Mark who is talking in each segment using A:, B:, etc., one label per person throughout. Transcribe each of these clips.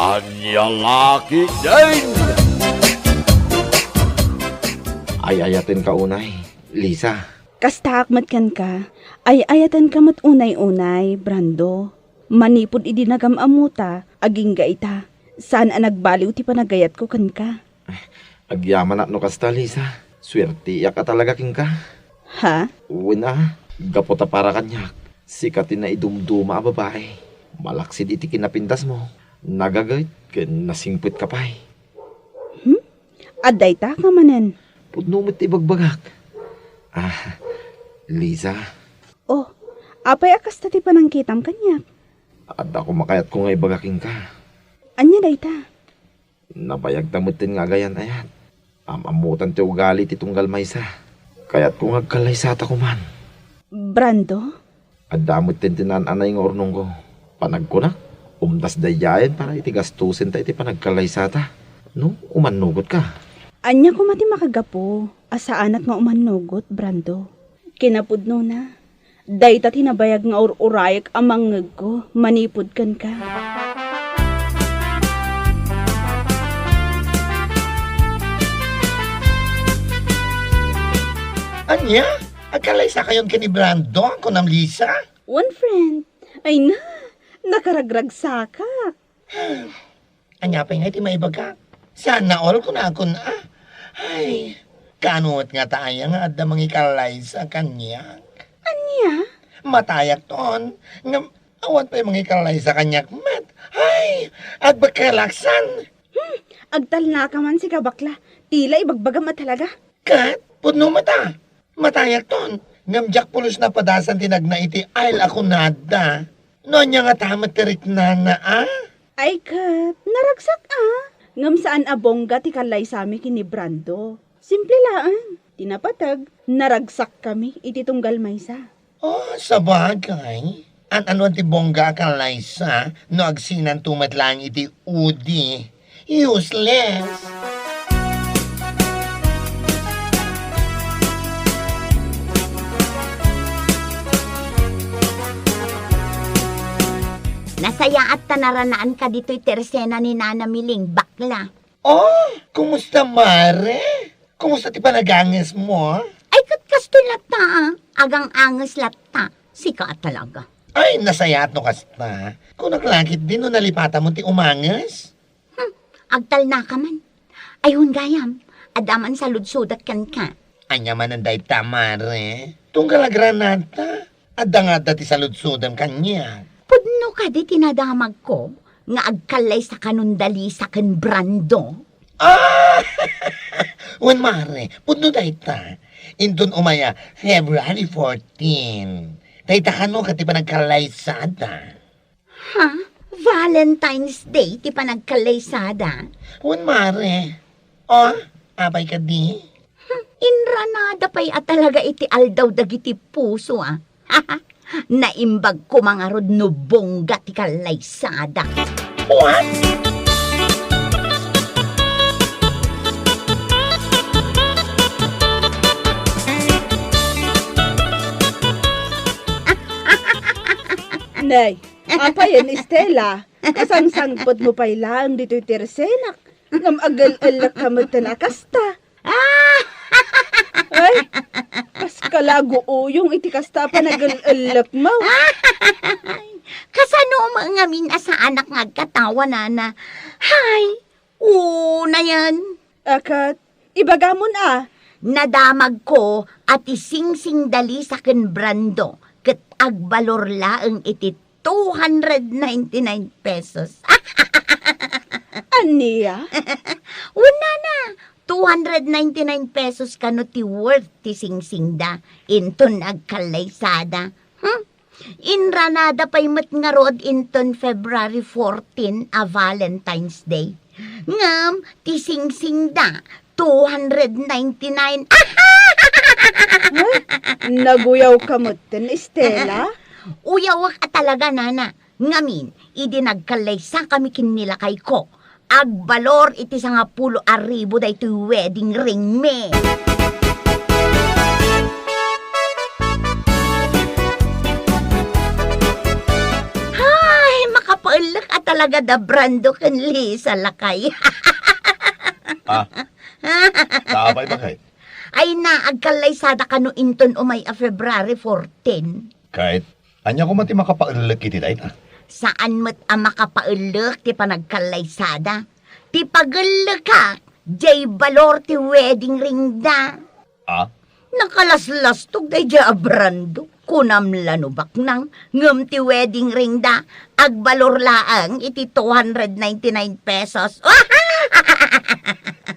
A: Anya laki din!
B: Ay ayatin ka unay, Lisa.
C: Kasta akmat kan ka, ay ayatan ka mat unay-unay, Brando. Manipod idinagam amuta, aging gaita. Saan ang nagbaliw ti panagayat ko kan ka?
B: Agyaman na no kasta, Lisa. Swerte ya ka talaga king ka.
C: Ha?
B: Una, gapota para kanyak. Sikatin na idumduma a babae. Malaksid iti kinapintas mo. Nagagayt, ken nasingpit ka pa'y.
C: Aday ta ka manen.
B: Pudnumit ibagbagak. Lisa,
C: Oh, apay akas ta ti panangkitam kanyak.
B: at ako makayat ko nga ibagaking ka.
C: Anya day ta?
B: Nabayag tamutin nga gayan ayat. Amamutan ti ugali ti tunggal maysa. Kaya't kung agkalaysata ko man.
C: Brando?
B: Adamot tin tinananay nga ornong ko. Panag ko na, umdas dayayan para iti gastusin ta iti panagkalaysata. No, umanugot ka.
C: Anya ko mati makagapo, asa anak nga umanugot, Brando. Kinapudno na. Day ta tinabayag nga urayag amang ngeg ko, manipod kan ka.
D: Anya? Agkalaysa kayon kini Brando, ako ng Lisa?
C: One friend, ay na, nakaragrag saka.
D: Anya pa nga iti maibaga. Sana all ko na ako na. Ay, kanuot nga tayo nga at damang ikalaysa kanya.
C: Anya?
D: Matayak ton. Nga, awan pa yung mga ikalaysa kanyak mat. Ay, agbakalaksan.
C: Agtal na ka man si kabakla. Tila ibagbagam at talaga.
D: Kat, pudno mata. Matayak ton. Ngamjak pulos na padasan tinagna iti ayl ako nada. No niya nga tamat tirik na ah.
C: Ay kat, naragsak Ngam saan abongga ti kalay sami kini Brando. Simple laan. Tinapatag, naragsak kami iti tunggal maysa.
D: Oh, sa bagay. Ano ti bongga kang Liza, no agsinan tumatlang iti udi. Useless.
E: Nasaya at tanaranaan ka dito'y tersena ni Nana Miling, bakla.
D: Oh, kumusta Mare? Kumusta ti panagangas mo?
E: Ay, katkasto lata, agang angas lata. Sika talaga.
D: Ay, nasayat no kasta. Kung naglakit din no nalipata mo ti umangas.
E: Agtal na ka man. Ayun gayam, adaman sa ludsudat kan ka.
D: Anya man ang dayta, Mare. Tunggal granata. Adda nga dati sa lutsudan kanya.
E: Pudno ka di tinadamag ko, nga agkalay sa kanundali sa kan Brando.
D: Ah! Wan Mare, pudno dayta. Indun umaya, February 14. Dayta ka no kati pa nagkalaysada.
E: Ha? Valentine's Day, ti pa nagkalaysada.
D: Wan Mare. Oh, abay ka di.
E: Inranada pa'y at talaga iti aldaw dagiti puso Naimbag ko mga rod no bongga ti kalaysada.
D: What?
C: Nay, apa yan, Estela? Kasang sangpot mo pa'y lang dito'y tersenak. Ngam agal-alak ka mo tanakasta. Ay, kas kalago yung iti kasta pa nagal-alak mo.
E: Kasano mga min sa anak ngagkatawa na hay, una yan.
C: Akat, ibagamon
E: Nadamag ko at isingsing dali sa ken Brando ket agbalor laeng iti 299 pesos.
C: Aniya?
E: Una na, 299 pesos kano ti worth ti singsingda inton agkalaysada. Inranada pa'y mat nga rod inton February 14 a Valentine's Day. Ngam, ti singsingda, 299.
C: Naguyaw ka mo ten, Estela?
E: Uyawak at talaga, nana. Ngamin, idinagkalaysa kami kinilakay ko. Agbalor iti sa nga 10,000 da iti wedding ring me. Hay, makapaalak at talaga da Brando ken Lisa lakay.
F: Sabay ba kay?
E: Ay na, agkalaysada ka no inton umay a February 14.
F: Kahit, anya ko mati makapaulit kiti dahil
E: Saan mo't ang makapaulok ti panagkalaysada? Ti pagulok ka, jay balor ti wedding ring da. Nakalaslas-tog day ja Brando. Kunam lanubak nang ngem ti wedding ring da. Agbalor laang iti 299 pesos.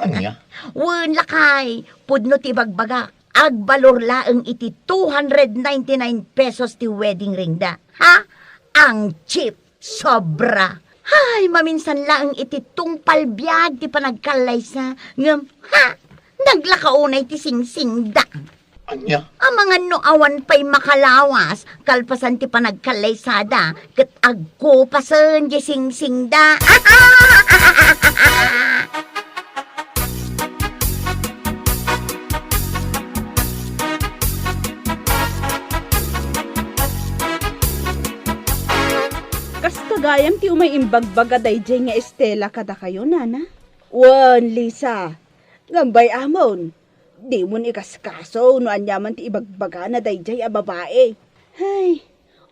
F: Anya?
E: Wen lakay, pudno ti bagbaga. Agbalor laang iti 299 pesos ti wedding ring da. Ha? Ang cheap, sobra. Ay, maminsan laang iti tungpal biyag ti panagkalaysa. Ngem, ha? Naglakaunay ti singsing da.
F: Anya?
E: Ang mga noawan pa'y makalawas, kalpasan ti panagkalaysada, kat agkupasan di singsing da.
C: Kas kagayam ti umay imbagbaga dayjay nga Estela kada kayo, nana. Wan, Lisa. Gambay amon. Di mo ni kaskaso no anyaman ti ibagbaga na dayjay a babae. Hay,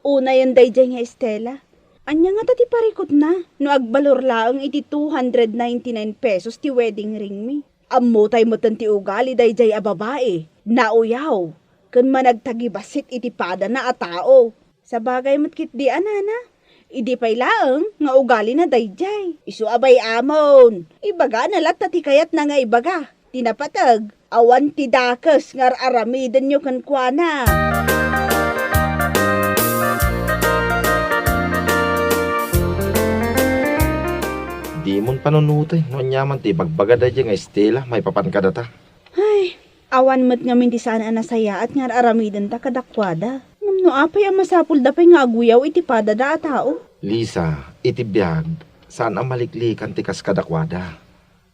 C: una yan dayjay nga Estela. Anya nga ti parikot na no agbalor laang iti 299 pesos ti wedding ring mi. Ammutay mo ti ugali dayjay a babae. Nauyaw. Kun managtagibasit iti pada na a tao. Sa bagay mo't kit di anana. Idi pay laang nga ugali na dayjay. Isu abay amon. Ibaga na lat ti kayat na nga ibaga. Tinapatag. Awan ti dakes ngar aramiden nyo kan kuana.
B: Di mon panunutay, no anyaman ti bagbaga da nga Estela, may papan ka data.
C: Ay, awan mo't ngamin ti sana nasaya at ngar aramiden ta kadakwada. No apay ang masapul da pay nga aguyaw iti pada da a tao.
B: Lisa, iti biyag, saan ang maliklikan ti kas kadakwada?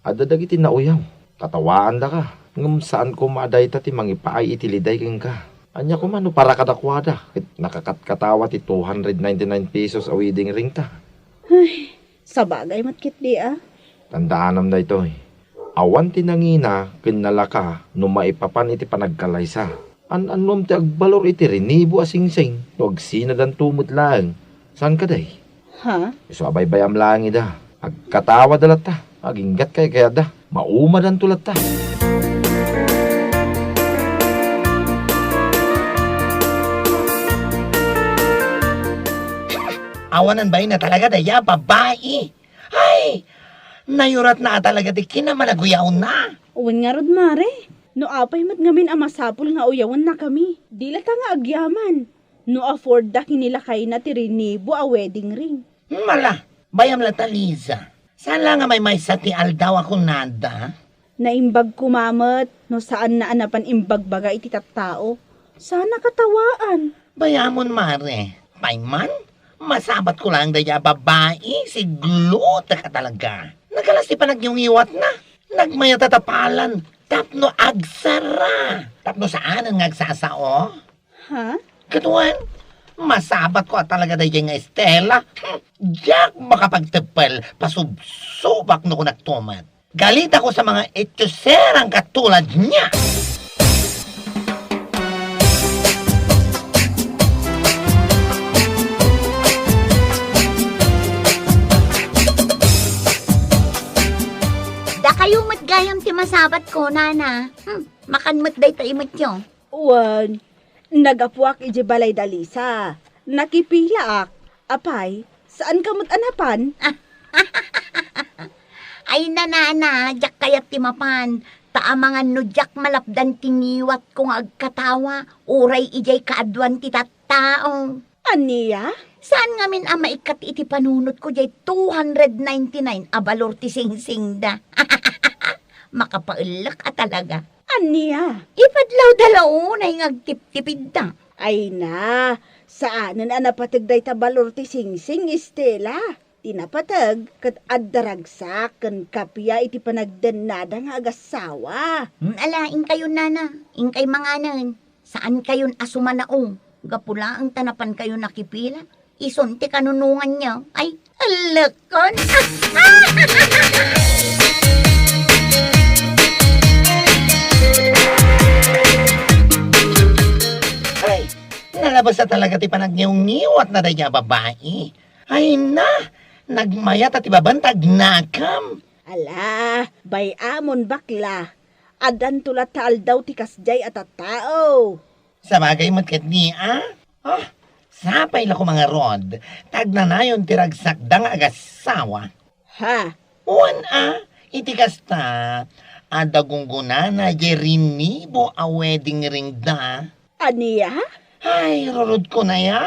B: Adadag iti nauyaw, tatawaan da ka. Ngam saan ko maaday ta ti mangipaay iti liday king ka. Anya ko man no para kadakwada, nakakatkatawa ti 299 pesos a wedding ring ta.
C: Ay, sa bagay matkit di ah.
B: Tandaanam na ito eh. Awan ti nangina, kinalaka, no maipapan iti panagkalaysa. Anom ti agbalor iti rinibo asingsing, no agsinadan tumot lang. Saan ka day?
C: Ha?
B: So abay bayam lang ida. Agkatawa dalat ta, aginggat kay kaya da, maumadan tulat ta.
D: Awanan ba na talaga daya, babae? Ay, nayurat na talaga di kinamalaguyaw na.
C: Uwan nga rod mare. No apay mat ngamin ang masapul nga uyawan na kami. Dila ta nga agyaman. No afford da kinilakay na ti rinibo a wedding ring.
D: Mala, bayam lang ta, Liza. Saan lang nga may sa ti aldaw ako nada?
C: Naimbag kumamat no saan na anapan imbagbaga iti tattao. Sana katawaan.
D: Bayamon, mare. Payman, masabat ko lang daya babae, si gluta ka talaga. Nagalas ti panagyungiwat na. Nagmaya tatapalan. Tapno agsara. Tapno saan ang agsasao?
C: Ha?
D: Katuan, masabat ko talaga daya nga Estela. Diyak makapagtepel, pasubsubak no ko nagtumat. Galit ako sa mga etyoserang katulad niya.
E: Da kayo matgayam ti masabat ko, nana. Makanmat day ta imot nyo.
C: Uwan. Nagapuak iji balay dalisa. Nakipila ak. Apay, saan ka anapan?
E: Ay nanana, jak kayat ti mapan. Taamangan no jak malapdan tingiwat kung agkatawa. Uray ijay kaadwan ti tattao.
C: Aniya?
E: Saan nga min ang maikat iti panunot ko jay 299 abalor ti singsing da. Makapaulak at talaga.
C: Aniya?
E: Ipadlaw-dalaw na yung agtip-tipid da.
C: Ay na, saanan anapatag day tabalor ti singsing Estela. Tinapatag kat addaragsak kan kapya iti panagdanada nga agasawa.
E: Alaing kayo nana, ingkay manganan. Saan kayon asumanao? Gapula ang tanapan kayo nakipila. Isunti kanunungan niya. Ay, Alakon.
D: Ay, nalabas na talaga ti panagniw-ngiwat na day niya babae. Ay na, nagmayat at ibabantag nakam.
C: Ala, bay amon bakla. Adan tulat taal daw ti kasjay at tao.
D: Sa bagay matkat niya, sapay la ko mga rod, tagnanayon ti ragsakdang agasawa.
C: Ha?
D: Iti kasta, adagungguna na jerinibo a wedding ring da.
C: Aniya?
D: Ay, rorod ko na ya.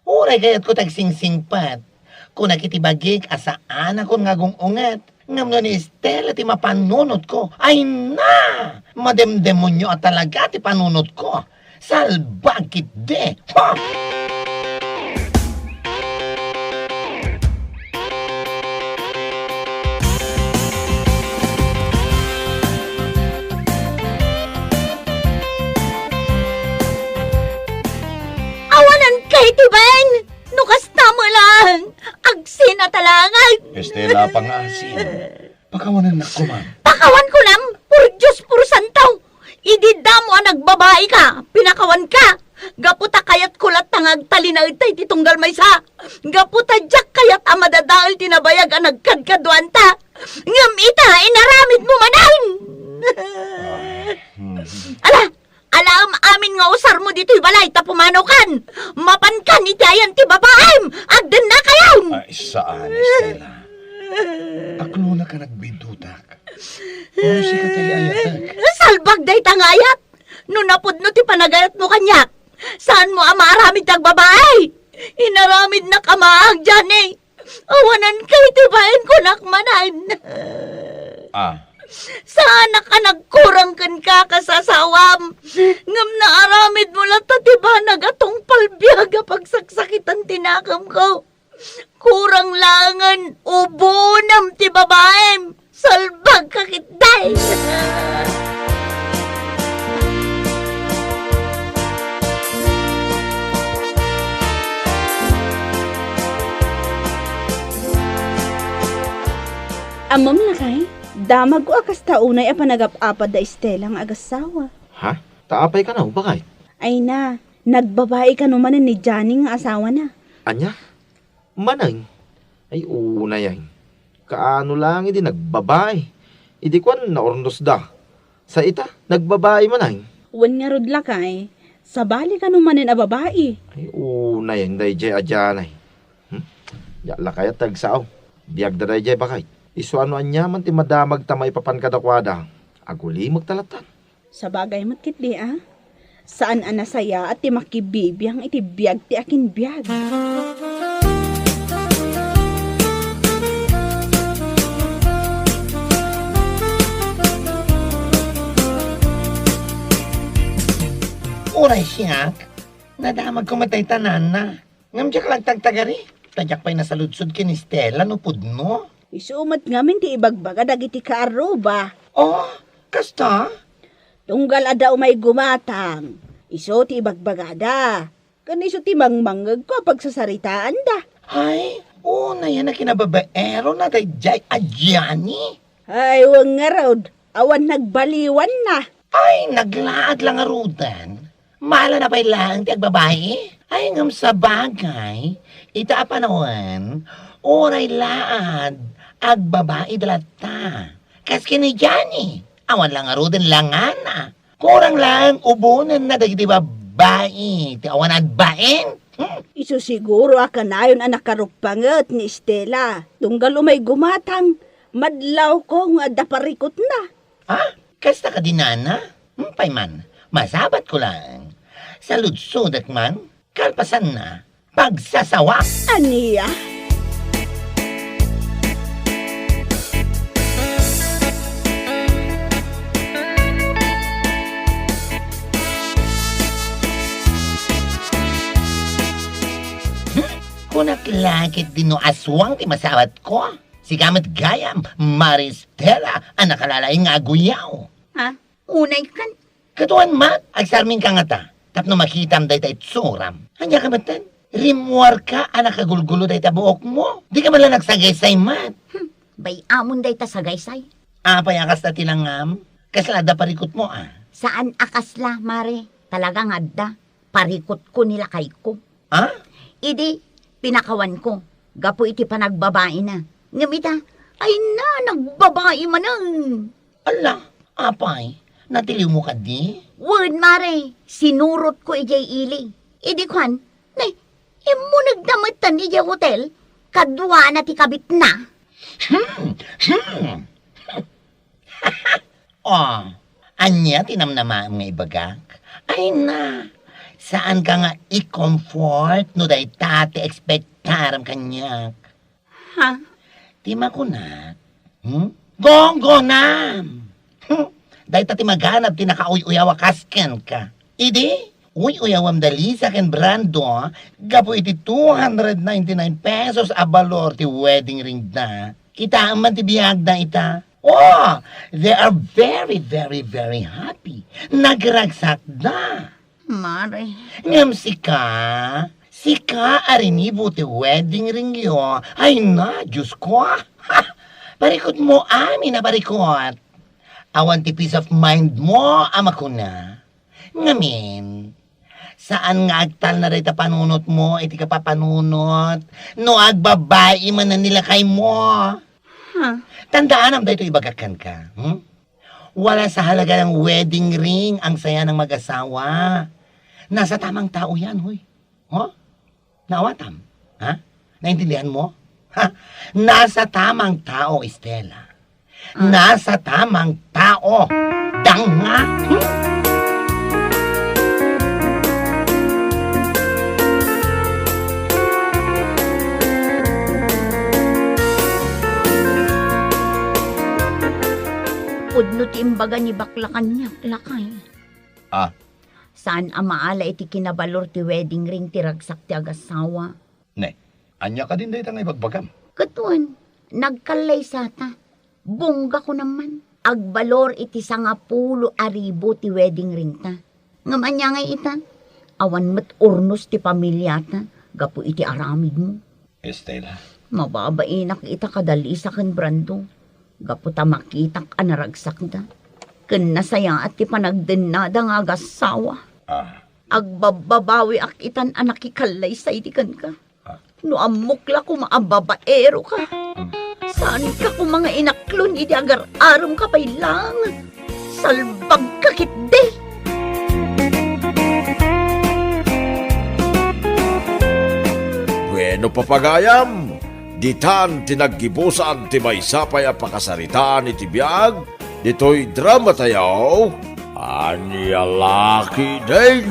D: Uray kayat ko tagsingsingpat. Kung nakitibagik asaan ako nga ungat. Ngam ni Estela ti mapanunot ko. Ay na! Mademdemonyo at talaga ti panunot ko. Salbagit de. Ha!
E: Awanan kay tibain! Nukas tamo lang! Agsina talangan!
F: Estela, pangasin. Pakawanan na ko, man.
E: Pakawan ko lang! Pur Diyos, pur santaw! Idida mo ang nagbabae ka! Pinakawan ka! Gaputa kayat kulat tangag talinagtay titunggal may sa! Gaputa jak kayat amadadaal tinabayag ang nagkadkaduan ta! Ngam ita, inaramid mo manan! Ala! Alam amin nga usar mo dito'y balay tapumanokan! Mapankan itayan ti babaem! Agdan na kayaw!
F: Ay, saan, Estela? Aklo na ka nagbidutak. Ano si ka tayo ayatak?
E: Salbag day tangayat! No napudno ti panagayat mo kanyak! Saan mo amaramid tag babae? Inaramid na kamaag dyan eh! Awanan kay tibayan ko nakmanan! Sana ka nagkurang kan kakasasawam. Ngam na aramid mo lang tatiba nagatong palbiyaga pagsaksakitan tinakam ko. Kurang langan ubonam ti babaem. Salbag kakitday.
C: Amom lakay? Damag ko akas taunay a panagap-apad da Estela ang agasawa.
B: Ha? Taapay ka na, bakay?
C: Ay na, nagbabae ka naman ni Johnny nga asawa na.
B: Anya? Manang? Ay, una yan. Kaano lang, hindi nagbabae. Idi kwan na ornos da. Sa ita, nagbabae manang.
C: Wan nga rod lakay, sabali ka naman a babae.
B: Ay, una yan, day jay adyanay. Yala kaya tagsao. Biyag da day jay bakay. Iso ano anyaman ti madamag tamay papan kadakwada. Aguli magtalatan.
C: Sa bagay matkit di Saan anasaya at ti makibibiyang iti biyag ti akin biyag.
D: Uray siyak, nadamag ko matay tanan na. Ngamjak lang tagtagari. Tadyak pa'y nasaludsod kin Estela no pudno.
C: Isumat ngamin ti ibagbaga dagiti kaaruba.
D: Oh, kasta?
C: Tunggal ada umay gumatang. Iso ti ibagbagada. Kaniso ti mangmangag ko pagsasaritaan da.
D: Ay, una yan na kinababaero na dayjay adyani.
C: Ay, wang nga raod. Awan nagbaliwan na.
D: Ay, naglaad lang arudan. Mala na pa'y lang ti agbabae. Ay, ngam sa bagay, ita apanawan, oray laad, agbabae dalata. Kas kini Johnny, awan lang arudan langana. Kurang lang ubunan na dagiti babae, ti awan adbain.
C: Iso siguro akanayon ang nakarupangat ni Estela. Tunggal umay gumatang. Madlaw ko nga daparikot na.
D: Ha? Kasta ka dinana? Payman, masabat ko lang. Sa ludsudat man, kalpasan na, pagsasawa.
C: Aniya?
D: Kunak lagit din no aswang ti masawat ko. Si gamit gayam, Maristela, ang nakalalay nga aguyaw.
E: Ha? Unay kan?
D: Katuan mat, agsarming ka nga ta. Tapno makitam day tay tsuram. Hanya ka batan? Rimwar ka, anak kagulgulo day tabuok mo. Di ka man lang nagsagay-say mat.
E: Bay amon day ta sa gaysay.
D: Apay akas na tilangam. Kaslada parikot mo ah.
E: Saan akasla, mare? Talagang adda. Parikot ko nila kay ko.
D: Ah?
E: Idi, pinakawan ko. Gapo iti panagbabae na. Ngamita, ay na, nagbabae man ang.
D: Ala, apay. Natiliw mo ka di?
E: Word, mare, sinurot ko ijay ili. Idi kwan, nay, imo nagdamatan ijay hotel, kadwa na ti kabit na.
D: Oh, anya tinamnama ang ibagak? Ay na, saan ka nga i-comfort no day tate expectaram kanyak?
E: Ha?
D: Tima ko na. Gonggo na! Day tati maganap tinakauy-uyawa kasken ka. Idi, uy-uyawam dali sa ken brando, gapo iti 299 pesos a balor ti wedding ring na. Kita man ti biyag na ita. Oh, they are very, very, very happy. Nagragsak na.
E: Mare,
D: Ngam sika arinibo ti wedding ring yo. Ay na, Diyos ko. Ha, barikot mo amin na barikot. Awan ti peace of mind mo, ama ko na. Ngamin, saan nga agtal na rin ta panunot mo, iti ka pa panunot. No agbabae man na nila kay mo. Tandaan am dahito ibagakan ka. Wala sa halaga ng wedding ring ang saya ng mag-asawa. Nasa tamang tao yan, hoy. Ho? Nawatam? Ha? Naintindihan mo? Ha? Nasa tamang tao, Estela. Nasa tamang tao. Danga.
E: pudno ti imbaga ni baklakan niya, lakay.
F: Ah,
E: Saan amaala iti kinabalor ti wedding ring ti ragsak ti agasawa.
F: ne. Anya ka din dahil nga ibagbagam.
E: Katuan, nagkalay sata. Bongga ko naman. Agbalor iti 10,000 ti wedding ring ta. Ngamanya nga ita. Awan met urnos ti pamilyata. Gapu iti aramid mo.
F: Estela.
E: Mababainak ita kadali sa ken brando. Gapu ta makitak anaragsak da. Ken nasaya at ti panagdenada nga agasawa.
F: Ah,
E: Agbababawi ak itan anak ikalay sa itikan ka. No amukla ko maababaero ka. Saan ka kung mga inaklon iti agar-aram ka pa lang? Salbag ka kitde.
A: Bueno papagayam, ditan tinaggibusan ti maysapay a pakasaritaan iti biag, dito'y drama tayaw, Anya Laki din.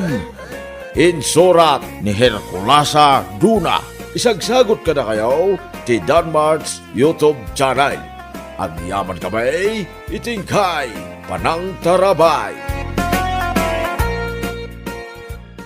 A: Insurat ni Herculasa Duna. Isagsagot ka na kayo ti Danmar's YouTube channel. Ang yaman kamay, itingkay, panang tarabay.